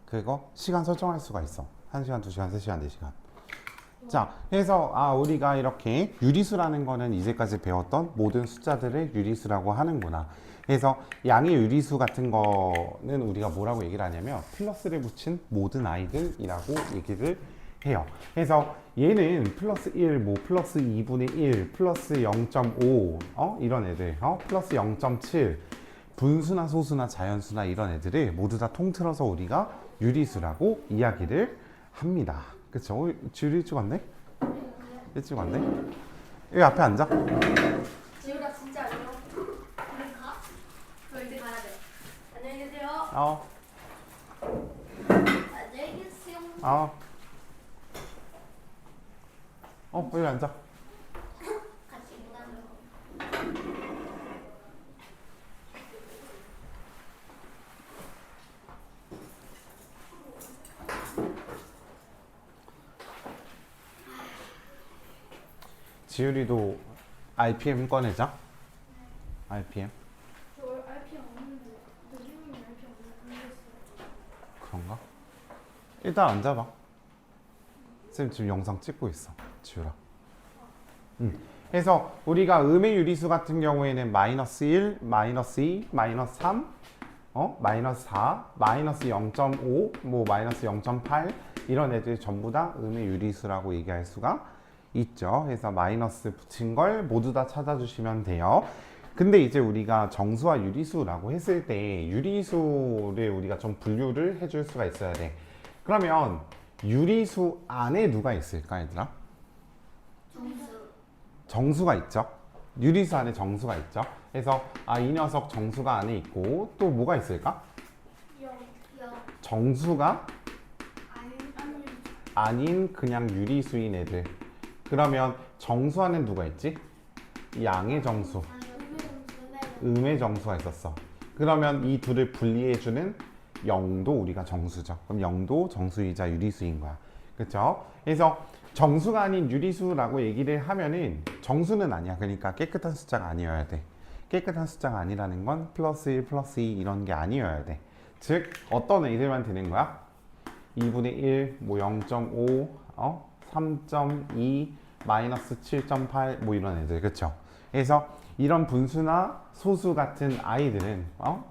그거 시간 설정할 수가 있어. 1시간, 2시간, 3시간, 4시간. 자, 그래서 우리가 이렇게 유리수라는 거는 이제까지 배웠던 모든 숫자들을 유리수라고 하는구나. 그래서 양의 유리수 같은 거는 우리가 뭐라고 얘기를 하냐면 플러스를 붙인 모든 아이들이라고 얘기를 해요. 그래서 얘는 플러스 1, 뭐 플러스 2분의 1, 플러스 0.5 이런 애들, 플러스 0.7 분수나 소수나 자연수나 이런 애들을 모두 다 통틀어서 우리가 유리수라고 이야기를 합니다. 그쵸? 지율이 일찍 왔네? 일찍 왔네? 여기 앞에 앉아. 지우라 진짜 아니요? 얼른 가? 너 이제 가야 돼. 안녕히 계세요. 안녕히 계세요. 여기 앉아. 같이 무단으로. 지율이도 RPM 꺼내자. RPM. 저 RPM 없는데. 저 지우님 RPM 안 됐어요. 그런가? 일단 앉아봐. 쌤 지금 영상 찍고 있어. 지율아. 그래서 우리가 음의 유리수 같은 경우에는 마이너스 1, 마이너스 2, 마이너스 3, 마이너스 4, 마이너스 0.5, 뭐 마이너스 0.8 이런 애들이 전부 다 음의 유리수라고 얘기할 수가 있죠. 그래서 마이너스 붙인 걸 모두 다 찾아주시면 돼요. 근데 이제 우리가 정수와 유리수라고 했을 때 유리수를 우리가 좀 분류를 해줄 수가 있어야 돼. 그러면 유리수 안에 누가 있을까, 얘들아? 정수가 있죠. 유리수 안에 정수가 있죠. 그래서 이 녀석 정수가 안에 있고 또 뭐가 있을까? 정수가 아닌 그냥 유리수인 애들. 그러면 정수 안에 누가 있지? 양의 정수, 음의 정수가 있었어. 그러면 이 둘을 분리해주는 0도 우리가 정수죠. 그럼 0도 정수이자 유리수인 거야. 그쵸? 그래서 정수가 아닌 유리수라고 얘기를 하면은 정수는 아니야. 그러니까 깨끗한 숫자가 아니어야 돼. 깨끗한 숫자가 아니라는 건 플러스 1, 플러스 2 이런 게 아니어야 돼. 즉 어떤 애들만 되는 거야? 2분의 1, 뭐 0.5, 3.2, 마이너스 7.8 뭐 이런 애들. 그쵸? 그래서 이런 분수나 소수 같은 아이들은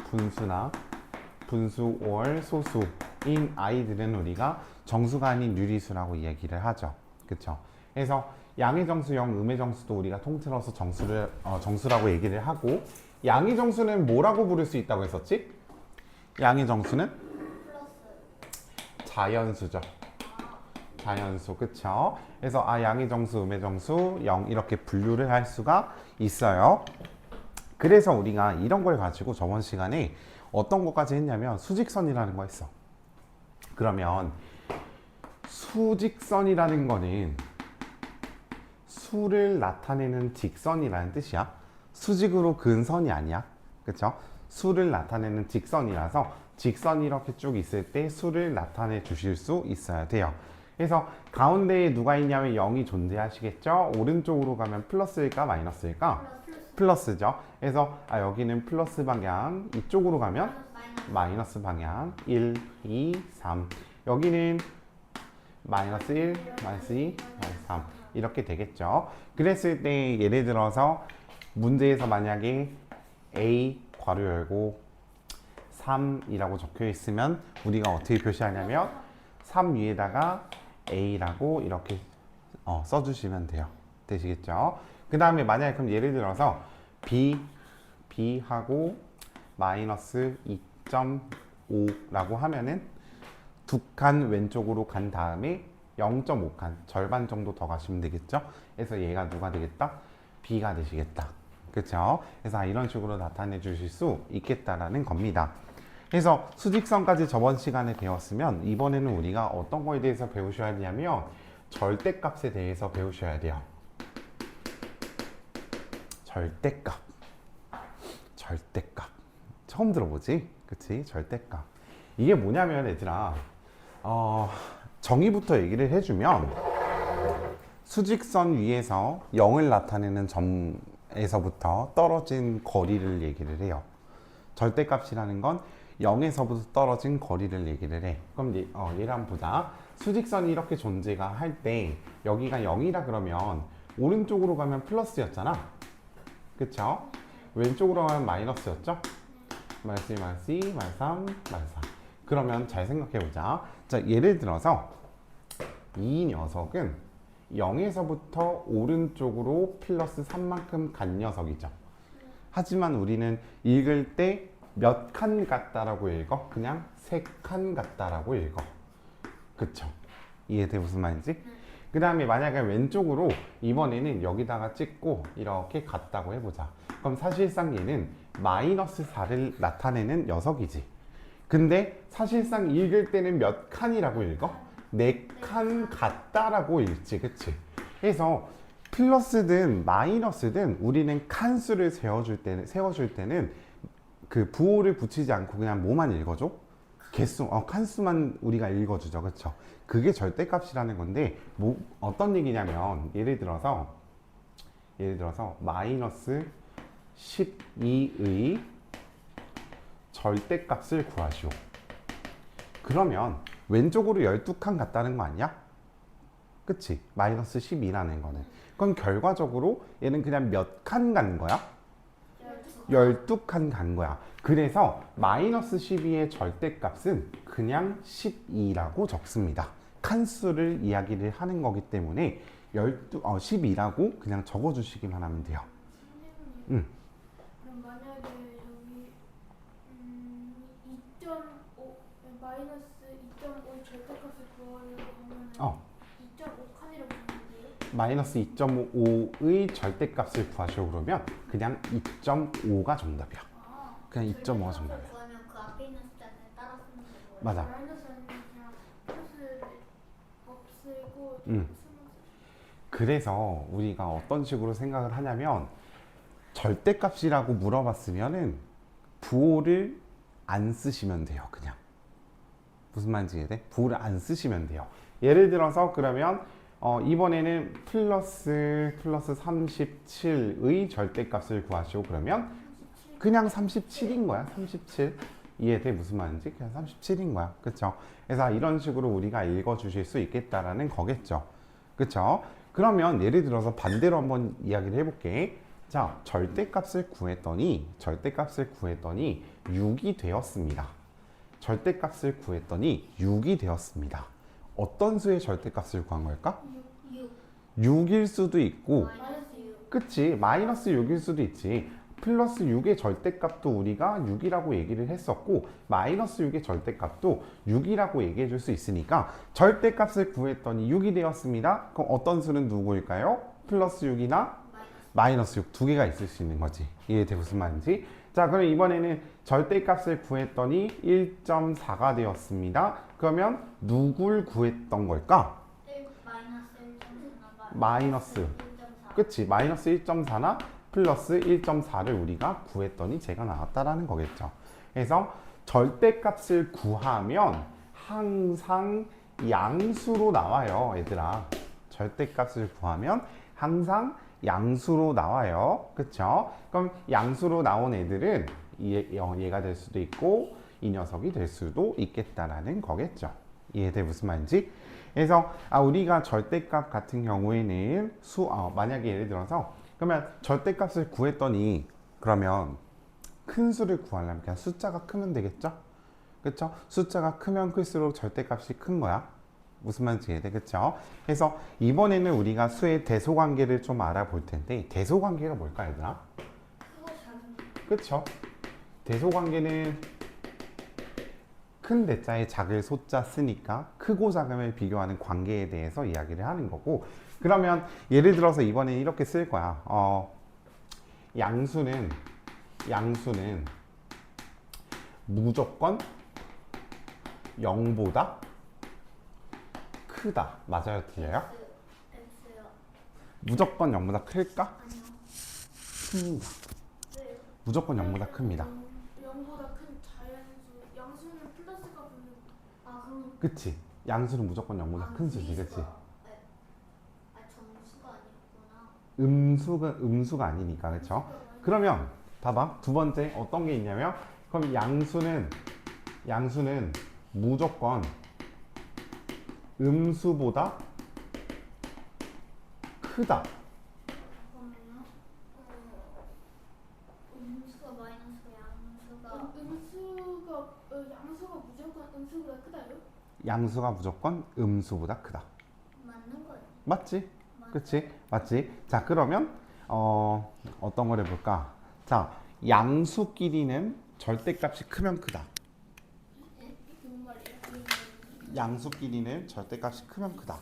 분수나 분수 or 소수인 아이들은 우리가 정수가 아닌 유리수라고 이야기를 하죠. 그쵸? 그래서 양의 정수형, 음의 정수도 우리가 통틀어서 정수라고 얘기를 하고, 양의 정수는 뭐라고 부를 수 있다고 했었지? 양의 정수는? 자연수죠. 자연수, 그쵸? 그래서 양의 정수, 음의 정수, 0 이렇게 분류를 할 수가 있어요. 그래서 우리가 이런 걸 가지고 저번 시간에 어떤 것까지 했냐면 수직선이라는 거 했어. 그러면 수직선이라는 거는 수를 나타내는 직선이라는 뜻이야. 수직으로 그은 선이 아니야. 그쵸? 수를 나타내는 직선이라서 직선이 이렇게 쭉 있을 때 수를 나타내 주실 수 있어야 돼요. 그래서 가운데에 누가 있냐면 0이 존재하시겠죠? 오른쪽으로 가면 플러스일까 마이너스일까? 플러스죠. 그래서 여기는 플러스 방향, 이쪽으로 가면 마이너스 방향. 1, 2, 3. 여기는 마이너스 1, 마이너스 2, 마이너스 3 이렇게 되겠죠. 그랬을 때 예를 들어서 문제에서 만약에 A 괄호 열고 3이라고 적혀 있으면 우리가 어떻게 표시하냐면 3 위에다가 A라고 이렇게 써주시면 돼요. 되시겠죠? 그 다음에 만약에 그럼 예를 들어서 B하고 마이너스 2.5라고 하면은 두 칸 왼쪽으로 간 다음에 0.5칸 절반 정도 더 가시면 되겠죠? 그래서 얘가 누가 되겠다? B가 되시겠다. 그렇죠? 그래서 이런 식으로 나타내 주실 수 있겠다라는 겁니다. 그래서 수직선까지 저번 시간에 배웠으면 이번에는 우리가 어떤 거에 대해서 배우셔야 하냐면 절대값에 대해서 배우셔야 돼요. 절대값. 처음 들어보지? 그치? 절대값. 이게 뭐냐면 얘들아 정의부터 얘기를 해주면 수직선 위에서 0을 나타내는 점에서부터 떨어진 거리를 얘기를 해요. 절대값이라는 건 0에서부터 떨어진 거리를 얘기를 해. 그럼 얘를 한번 보자. 수직선이 이렇게 존재가 할 때 여기가 0이라 그러면 오른쪽으로 가면 플러스였잖아. 그쵸? 왼쪽으로 가면 마이너스였죠? 마이너스 1, 마이너스 2, 마이너스 3, 마이너스 4. 그러면 잘 생각해보자. 자, 예를 들어서 이 녀석은 0에서부터 오른쪽으로 플러스 3만큼 간 녀석이죠. 하지만 우리는 읽을 때 몇 칸 같다라고 읽어? 그냥 3칸 같다라고 읽어. 그쵸? 이해돼 무슨 말인지? 그 다음에 만약에 왼쪽으로 이번에는 여기다가 찍고 이렇게 갔다고 해보자. 그럼 사실상 얘는 마이너스 4를 나타내는 녀석이지. 근데 사실상 읽을 때는 몇 칸이라고 읽어? 4칸 같다라고 읽지, 그치? 그래서 플러스든 마이너스든 우리는 칸수를 세워줄 때는 그 부호를 붙이지 않고 그냥 뭐만 읽어줘? 개수, 칸수만 우리가 읽어주죠, 그쵸? 그게 절대값이라는 건데 어떤 얘기냐면 예를 들어서 마이너스 12의 절대값을 구하시오. 그러면 왼쪽으로 12칸 같다는 거 아니야? 그치? 마이너스 12라는 거는. 그럼 결과적으로 얘는 그냥 몇 칸 간 거야? 12칸 간 거야. 그래서 마이너스 12의 절대값은 그냥 12라고 적습니다. 칸수를 이야기를 하는 거기 때문에 12라고 그냥 적어주시기만 하면 돼요. 그럼 만약에 여기 2.5 마이너스 2.5 절대값을 구하려고 하면 2.5칸이라고 하는데요? 마이너스 2.5의 절대값을 구하시오 그러면 그냥 2.5가 정답이야. 그냥 2.5가 정답이야. 그러면 그 앞에 있는 숫자를 따라 쓰는 거예요. 맞아. 마이너스 아니면 그냥 플러스 없애고 그래서 우리가 어떤 식으로 생각을 하냐면 절대값이라고 물어봤으면은 부호를 안 쓰시면 돼요. 그냥 무슨 말인지 이해돼? 부호를 안 쓰시면 돼요. 예를 들어서 그러면 이번에는 플러스 37의 절대값을 구하시오 그러면 그냥 37인 거야. 37 이해돼? 무슨 말인지? 그냥 37인 거야. 그쵸? 그래서 이런 식으로 우리가 읽어주실 수 있겠다라는 거겠죠. 그쵸? 그러면 예를 들어서 반대로 한번 이야기를 해볼게. 자, 절대값을 구했더니 6이 되었습니다. 절대값을 구했더니 6이 되었습니다. 어떤 수의 절대값을 구한 걸까? 6일 수도 있고, 마이너스 6. 그치? 마이너스 6일 수도 있지. 플러스 6의 절대값도 우리가 6이라고 얘기를 했었고 마이너스 6의 절대값도 6이라고 얘기해 줄 수 있으니까 절대값을 구했더니 6이 되었습니다. 그럼 어떤 수는 누구일까요? 플러스 6이나 마이너스 6 두 개가 있을 수 있는 거지. 이해돼 무슨 말인지? 자, 그럼 이번에는 절대값을 구했더니 1.4가 되었습니다. 그러면 누굴 구했던 걸까? 마이너스 1.4. 그치? 마이너스 1.4나 플러스 1.4를 우리가 구했더니 제가 나왔다라는 거겠죠. 그래서 절대값을 구하면 항상 양수로 나와요, 얘들아. 절대값을 구하면 항상 양수로 나와요. 그쵸? 그럼 양수로 나온 애들은 얘가 될 수도 있고 이 녀석이 될 수도 있겠다라는 거겠죠. 이해돼 무슨 말인지? 그래서 우리가 절대값 같은 경우에는 만약에 예를 들어서 그러면 절대값을 구했더니 그러면 큰 수를 구하려면 그냥 숫자가 크면 되겠죠? 그쵸? 숫자가 크면 클수록 절대값이 큰 거야. 무슨 말인지 이해돼? 그쵸? 그래서 이번에는 우리가 수의 대소관계를 좀 알아볼 텐데 대소관계가 뭘까 얘들아? 그쵸? 대소관계는 큰 대자에 작을 소자 쓰니까 크고 작음을 비교하는 관계에 대해서 이야기를 하는 거고 그러면 예를 들어서 이번에 이렇게 쓸 거야. 양수는 무조건 0보다 크다. 맞아요? 틀려요? X요. 무조건 0보다 클까? 아니요. 큽니다. 네. 무조건 0보다 큽니다. 0보다 큰 자연수 양수는 플러스가 붙는 그럼 그치? 양수는 무조건 0보다 큰 수지. 그치? 정수가 아니구나. 음수가 아니니까. 그쵸? 그러면 봐봐. 두 번째 어떤 게 있냐면 그럼 양수는 양수는 무조건 음수보다 크다. 그러면은 음수가 마이너스 양수가 양수가 무조건 음수보다 크다요? 양수가 무조건 음수보다 크다. 맞는 거예요. 맞지? 그치? 맞지? 자, 그러면 어떤 걸 해볼까? 자, 양수끼리는 절대값이 크면 크다. 무슨 말이에요? 양수끼리는 절대값이 크면 크다.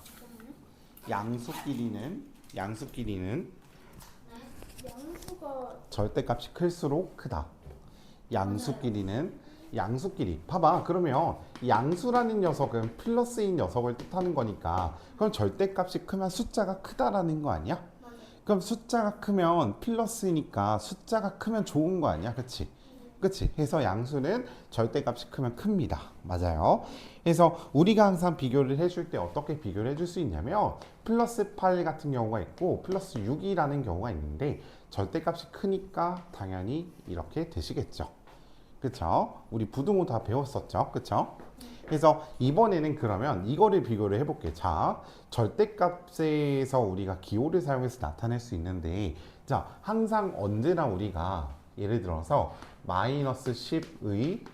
양수끼리는 양수가 절대값이 클수록 크다. 양수끼리 봐봐. 그러면 양수라는 녀석은 플러스인 녀석을 뜻하는 거니까 그럼 절대값이 크면 숫자가 크다라는 거 아니야? 그럼 숫자가 크면 플러스니까 숫자가 크면 좋은 거 아니야? 그치? 그치? 해서 양수는 절대값이 크면 큽니다. 맞아요. 그래서 우리가 항상 비교를 해줄 때 어떻게 비교를 해줄 수 있냐면 플러스 8 같은 경우가 있고 플러스 6이라는 경우가 있는데 절대값이 크니까 당연히 이렇게 되시겠죠. 그쵸? 우리 부등호 다 배웠었죠. 그쵸? 그래서 이번에는 그러면 이거를 비교를 해볼게. 자, 절대값에서 우리가 기호를 사용해서 나타낼 수 있는데 자, 항상 언제나 우리가 예를 들어서 마이너스 10의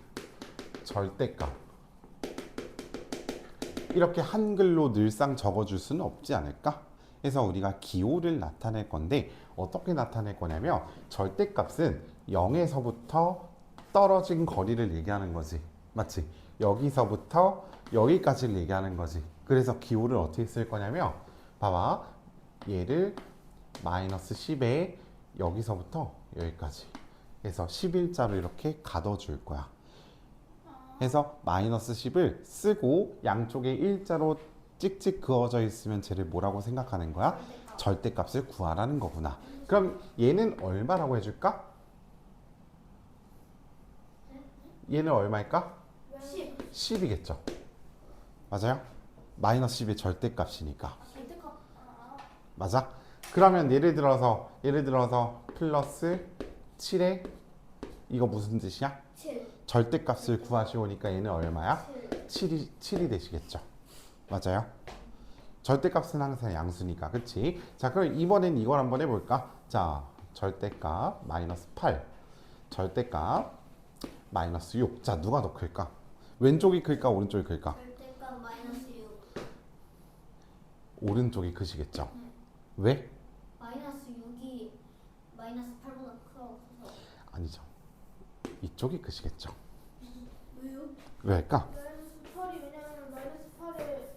절대값 이렇게 한글로 늘상 적어줄 수는 없지 않을까? 그래서 우리가 기호를 나타낼 건데 어떻게 나타낼 거냐면 절대값은 0에서부터 떨어진 거리를 얘기하는 거지. 맞지? 여기서부터 여기까지를 얘기하는 거지. 그래서 기호를 어떻게 쓸 거냐면 봐봐. 얘를 마이너스 10에 여기서부터 여기까지 그래서 11자로 이렇게 가둬줄 거야. 그래서 마이너스 10을 쓰고 양쪽에 일자로 찍찍 그어져 있으면 쟤를 뭐라고 생각하는 거야? 절대값을 구하라는 거구나. 그럼 얘는 얼마라고 해줄까? 얘는 얼마일까? 10. 10이겠죠. 맞아요? 마이너스 10의 절대값이니까. 절대값. 맞아? 그러면 예를 들어서 플러스 7에 이거 무슨 뜻이야? 7. 절대값을 구하시오니까 얘는 얼마야? 7. 7이 되시겠죠. 맞아요? 절대값은 항상 양수니까. 그치? 자, 그럼 이번엔 이걸 한번 해볼까? 자, 절대값 마이너스 8 절대값 마이너스 6. 자, 누가 더 클까? 왼쪽이 클까? 오른쪽이 클까? 절대값 마이너스 6. 오른쪽이 크시겠죠. 왜? 마이너스 6이 마이너스 8보다 커서. 아니죠. 이쪽이 크시겠죠. 왜요? 왜일까? 마이너스 8이 왜냐면 마이너스 8의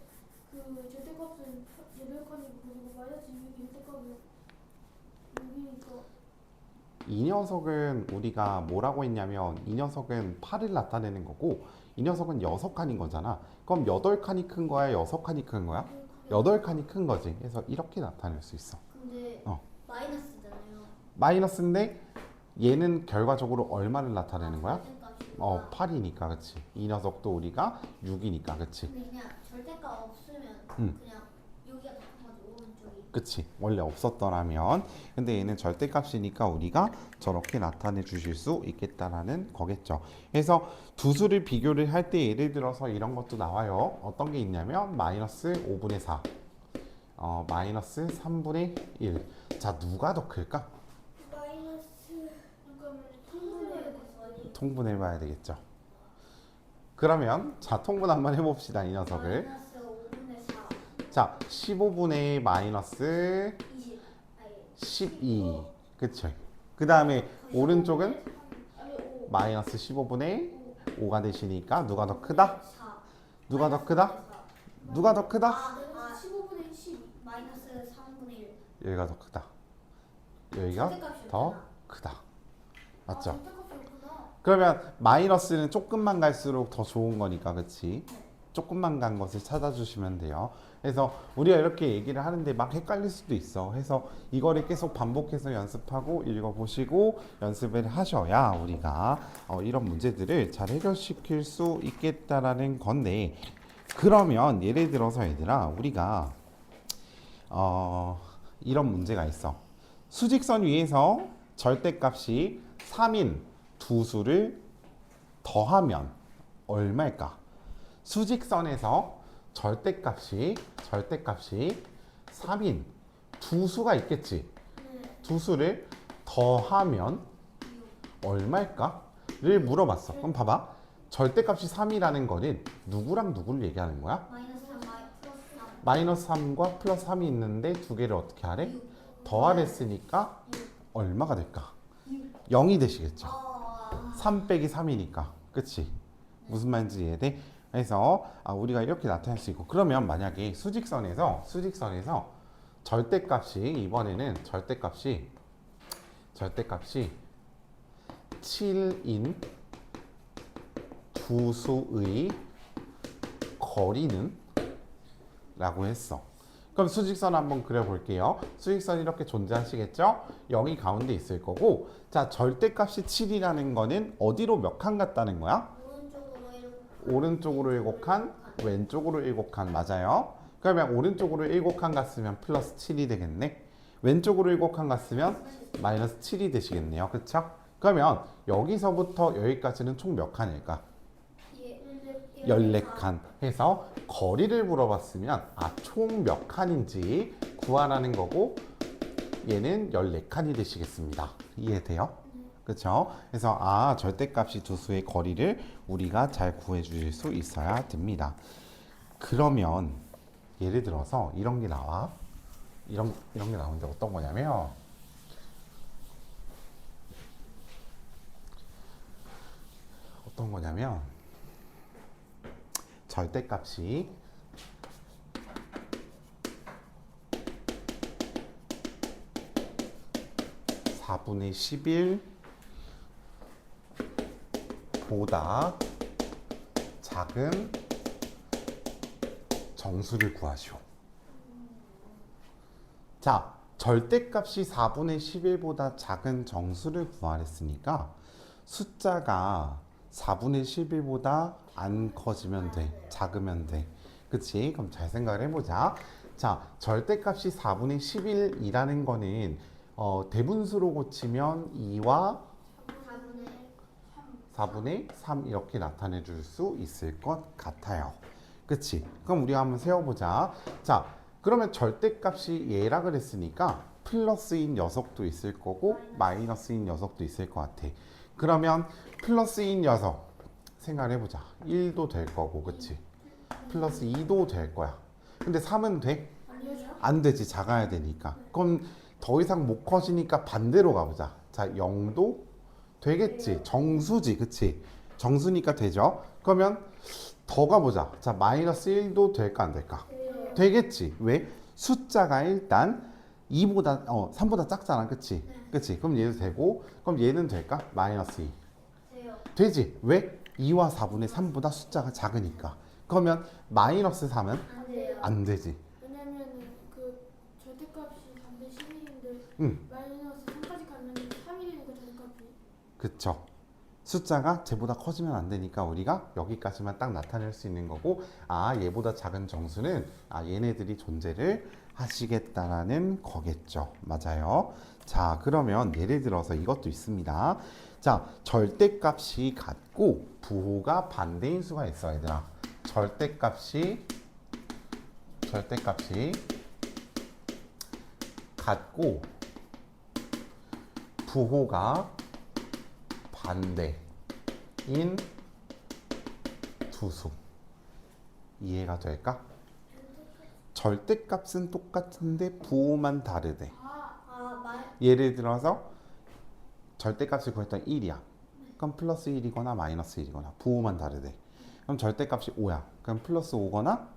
그 절대값은 8칸이고 그리고 마이너스 6이 절대값은 6이니까 이 녀석은 우리가 뭐라고 했냐면 이 녀석은 8을 나타내는 거고 이 녀석은 6칸인 거잖아. 그럼 8칸이 큰 거야? 6칸이 큰 거야? 8칸이 큰 거지. 그래서 이렇게 나타낼 수 있어. 근데 어. 마이너스잖아요. 마이너스인데 얘는 결과적으로 얼마를 나타내는 거야? 절대값이구나. 8이니까 그치. 이 녀석도 우리가 6이니까 그치. 근데 그냥 절대값 없으면 음. 그냥 여기가 더 큰 거지 오른쪽이. 그치. 원래 없었더라면. 근데 얘는 절대값이니까 우리가 저렇게 나타내 주실 수 있겠다라는 거겠죠. 그래서 두 수를 비교를 할 때 예를 들어서 이런 것도 나와요. 어떤 게 있냐면 마이너스 5분의 4 마이너스 3분의 1. 자, 누가 더 클까? 마이너스 그러면 통분해야 돼. 통분해봐야 되겠죠. 그러면 자, 통분 한번 해봅시다. 이 녀석을. 마이너스 5분의 4. 자, 15분의 마이너스 20. 아니 12. 그쵸. 그 다음에 오른쪽은 아니 5. 마이너스 15분의 5가 되시니까 누가 더 크다? 4. 누가 더 크다? 누가 더 크다? 마이너스 15분의 12. 마이너스 3분의 1. 여기가 더 크다. 여기가 절대값이 더 없잖아. 크다. 맞죠? 절대값이 없구나. 그러면 마이너스는 조금만 갈수록 더 좋은 거니까, 그치? 조금만 간 것을 찾아주시면 돼요. 그래서 우리가 이렇게 얘기를 하는데 막 헷갈릴 수도 있어. 그래서 이거를 계속 반복해서 연습하고 읽어보시고 연습을 하셔야 우리가 이런 문제들을 잘 해결시킬 수 있겠다라는 건데, 그러면 예를 들어서 얘들아, 우리가 이런 문제가 있어. 수직선 위에서 절대값이 3인 두 수를 더하면 얼마일까? 수직선에서 절대값이 3인 두 수가 있겠지. 네. 두 수를 더하면 얼마일까?를 물어봤어. 그럼 봐봐. 절대값이 3이라는 거는 누구랑 누구를 얘기하는 거야? 마이너스 3 마이너스 3과 플러스 3 플러스 3이 있는데 두 개를 어떻게 하래? 6 더하랬으니까 얼마가 될까? 0이 되시겠죠. 3 빼기 3이니까. 그치? 무슨 말인지 이해돼? 그래서 우리가 이렇게 나타낼 수 있고, 그러면 만약에 수직선에서 절대값이 이번에는 절대값이 7인 두 수의 거리는 라고 했어. 그럼 수직선 한번 그려볼게요. 수직선 이렇게 존재하시겠죠? 0이 가운데 있을 거고, 자, 절대값이 7이라는 거는 어디로 몇 칸 같다는 거야? 오른쪽으로 7칸, 왼쪽으로 7칸. 맞아요. 그러면 오른쪽으로 7칸 갔으면 플러스 7이 되겠네. 왼쪽으로 7칸 갔으면 마이너스 7이 되시겠네요. 그쵸? 그러면 여기서부터 여기까지는 총 몇 칸일까? 14칸 해서 거리를 물어봤으면 총 몇 칸인지 구하라는 거고, 얘는 14칸이 되시겠습니다. 이해돼요? 그렇죠? 그래서 절대값이 두 수의 거리를 우리가 잘 구해 주실 수 있어야 됩니다. 그러면 예를 들어서 이런 게 나와. 이런 게 나오는데 어떤 거냐면, 절대값이 4분의 11 보다 작은 정수를 구하시오. 자, 절대값이 4분의 11보다 작은 정수를 구하랬으니까 숫자가 4분의 11보다 안 커지면 돼. 작으면 돼. 그치? 그럼 잘 생각을 해보자. 자, 절대값이 4분의 11이라는 거는 대분수로 고치면 2와 4분의 3 이렇게 나타내 줄 수 있을 것 같아요. 그치? 그럼 우리가 한번 세워보자. 자, 그러면 절대값이 얘라 그랬으니까 플러스인 녀석도 있을 거고 마이너스인 녀석도 있을 것 같아. 그러면 플러스인 녀석 생각해보자. 1도 될 거고, 그치? 플러스 2도 될 거야. 근데 3은 돼? 안 되지. 작아야 되니까. 그럼 더 이상 못 커지니까 반대로 가보자. 자, 0도 되겠지. 정수지, 그치? 정수니까 되죠? 그러면 더 가보자. 자, 마이너스 1도 될까 안 될까? 되겠지. 왜? 숫자가 일단 3보다 작잖아, 그치? 그치? 그럼 얘도 되고, 그럼 얘는 될까? 마이너스 2. 되지. 왜? 2와 4분의 3보다 숫자가 작으니까. 그러면 마이너스 3은 안 되지. 왜냐면은 그 절대값이 3분의 11인데 마이너스 3까지 가면 3이 되니까 절대값이. 그쵸. 숫자가 쟤보다 커지면 안 되니까 우리가 여기까지만 딱 나타낼 수 있는 거고, 얘보다 작은 정수는 얘네들이 존재를 하시겠다라는 거겠죠. 맞아요. 자, 그러면 예를 들어서 이것도 있습니다. 자, 절대값이 같고 부호가 반대인 수가 있어, 얘들아. 절대값이 같고 부호가 반대인 두 수. 이해가 될까? 절대값은 똑같은데 부호만 다르대. 예를 들어서 절대값을 구했던 1이야. 그럼 플러스 1이거나 마이너스 1이거나 부호만 다르대. 그럼 절대값이 5야. 그럼 플러스 5거나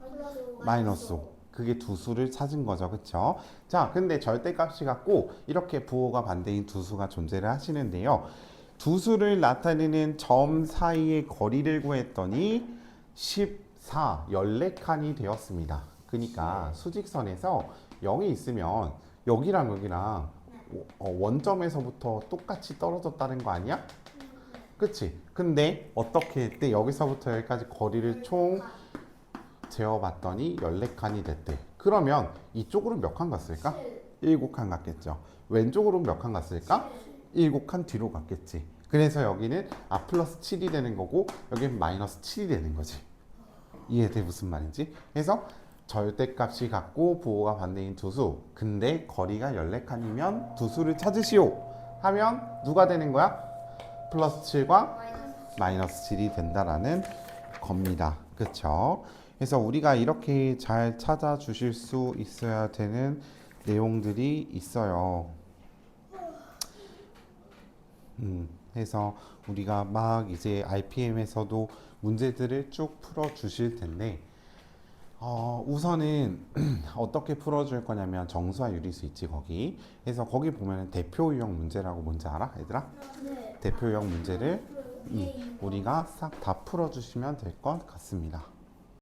마이너스 5. 그게 두 수를 찾은 거죠. 그쵸? 자, 근데 절대값이 같고 이렇게 부호가 반대인 두 수가 존재를 하시는데요. 두 수를 나타내는 점 사이의 거리를 구했더니 14칸이 되었습니다. 그러니까 수직선에서 0이 있으면 여기랑 원점에서부터 똑같이 떨어졌다는 거 아니야? 그치? 근데 어떻게 했대? 여기서부터 여기까지 거리를 총 재어봤더니 14칸이 됐대. 그러면 이쪽으로 몇 칸 갔을까? 7칸 갔겠죠. 왼쪽으로 몇 칸 갔을까? 7칸 뒤로 갔겠지. 그래서 여기는 플러스 7이 되는 거고 여기는 마이너스 7이 되는 거지. 이해돼 무슨 말인지? 그래서 절대값이 같고 부호가 반대인 두 수. 근데 거리가 14칸이면 두 수를 찾으시오. 하면 누가 되는 거야? 플러스 7과 마이너스 7이 된다라는 겁니다. 그쵸? 그래서 우리가 이렇게 잘 찾아주실 수 있어야 되는 내용들이 있어요. 해서 우리가 막 이제 RPM에서도 문제들을 쭉 풀어 주실 텐데 우선은 어떻게 풀어줄 거냐면 정수와 유리수 있지 거기. 그래서 거기 보면은 대표 유형 문제라고 뭔지 알아 얘들아? 네. 대표 유형 문제를 우리가 싹 다 풀어주시면 될 것 같습니다.